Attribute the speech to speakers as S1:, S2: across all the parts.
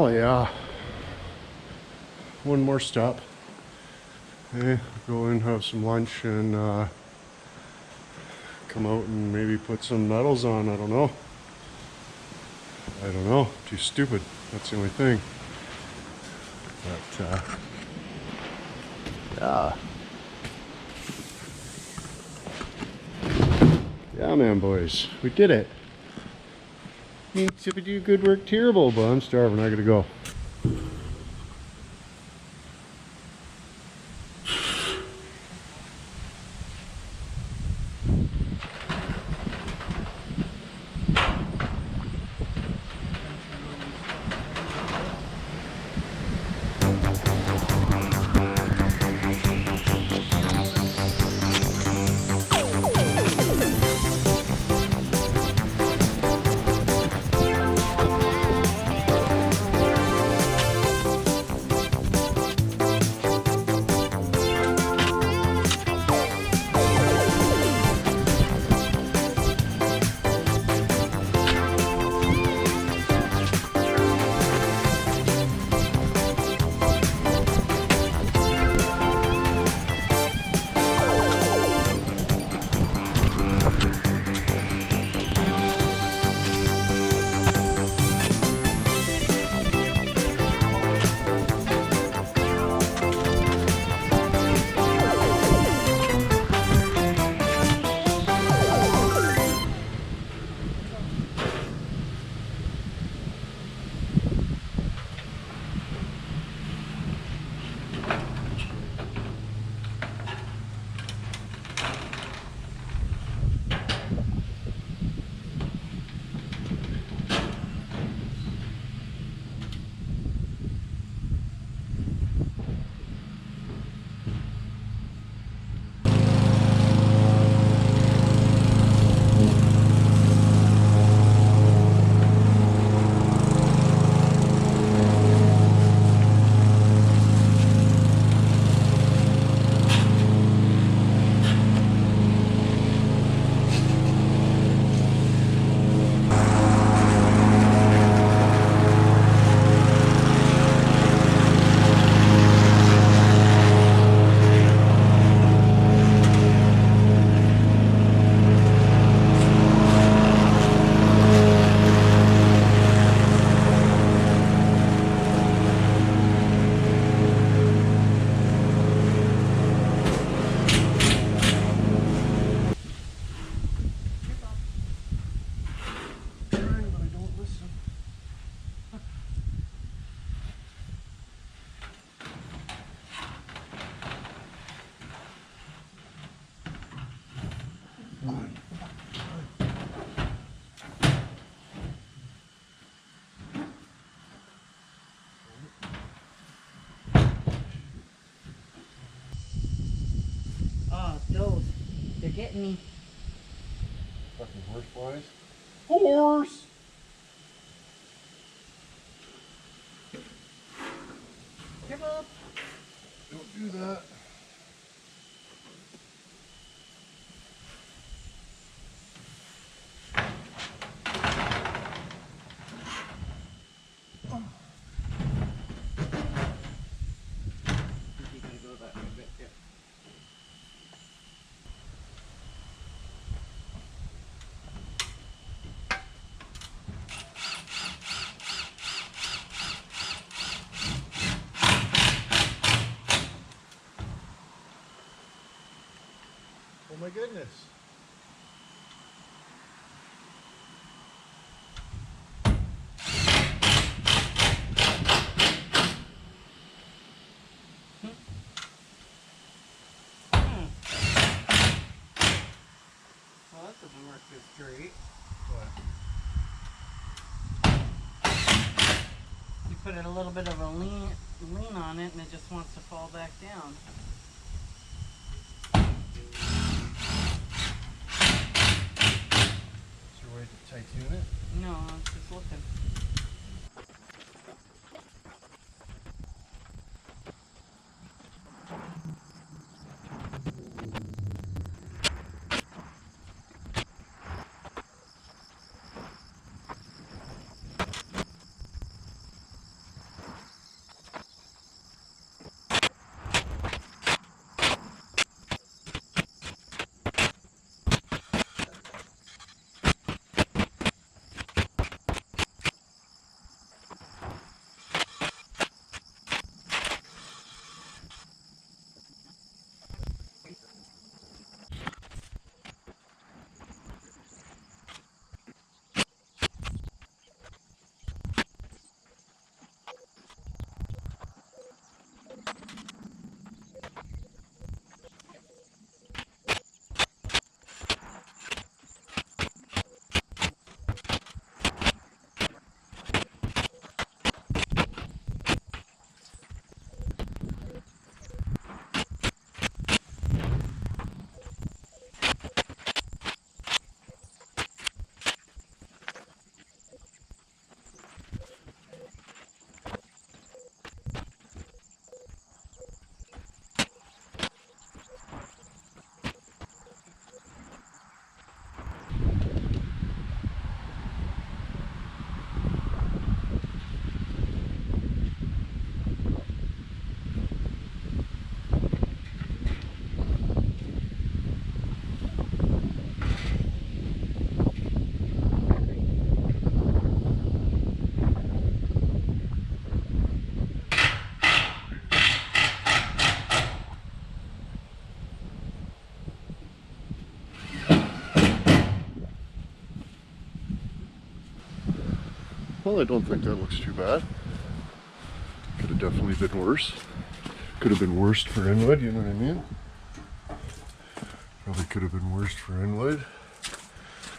S1: Oh yeah. One more stop. Okay, go in, have some lunch, and come out and maybe put some metals on. I don't know. Too stupid. That's the only thing. But yeah, man, boys, we did it. If do good work, terrible, but I'm starving. I gotta go.
S2: They're getting me.
S1: Fucking horse flies. Horse!
S2: Careful.
S1: Don't do that. Oh my goodness.
S2: Well, that doesn't work this straight.
S1: What?
S2: You put a little bit of a lean on it and it just wants to fall back down.
S1: Is there a way to tighten it?
S2: No, it's just looking.
S1: Well, I don't think that looks too bad. Could have definitely been worse. Could have been worse for inwood, you know what I mean? Probably could have been worse for inwood.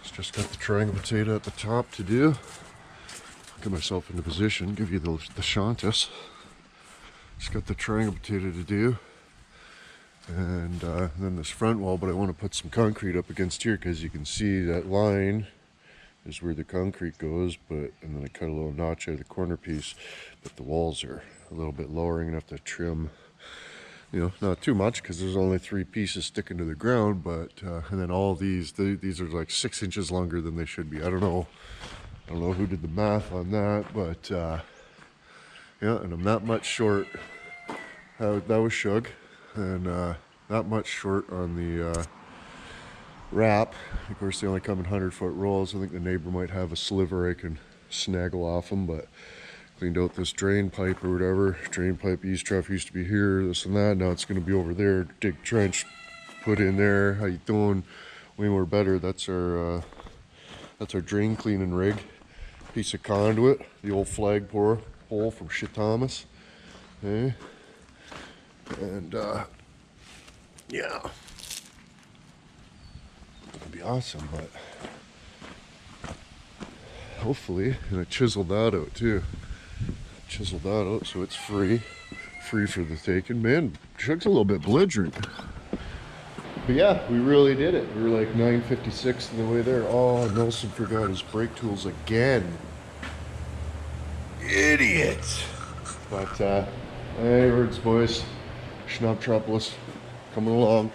S1: It's just got the triangle potato at the top to do. Get myself into position, give you the shantus. Just got the triangle potato to do. And then this front wall, but I want to put some concrete up against here because you can see that line is where the concrete goes, and then I cut a little notch out of the corner piece, but the walls are a little bit lower. I'm gonna have to trim, you know, not too much because there's only 3 pieces sticking to the ground, but and then all these are like 6 inches longer than they should be. I don't know who did the math on that, but yeah, and I'm that much short. That was Shug, and that much short on the wrap. Of course, they only come in 100-foot rolls. I think the neighbor might have a sliver I can snaggle off them, but cleaned out this drain pipe or whatever. Drain pipe east trough used to be here, this and that. Now it's going to be over there. Dig trench, put in there. How you doing? Way more better. That's our drain cleaning rig. Piece of conduit, the old flagpole from Shit Thomas. Okay. And yeah, it'll be awesome, but hopefully, and I chiseled that out too. Chiseled that out so it's free for the taking. Man, Shug's a little bit belligerent. But yeah, we really did it. We were like 9:56 on the way there. Oh, Nelson forgot his brake tools again. Idiot. But hey, words, boys. Schnaptropolis coming along.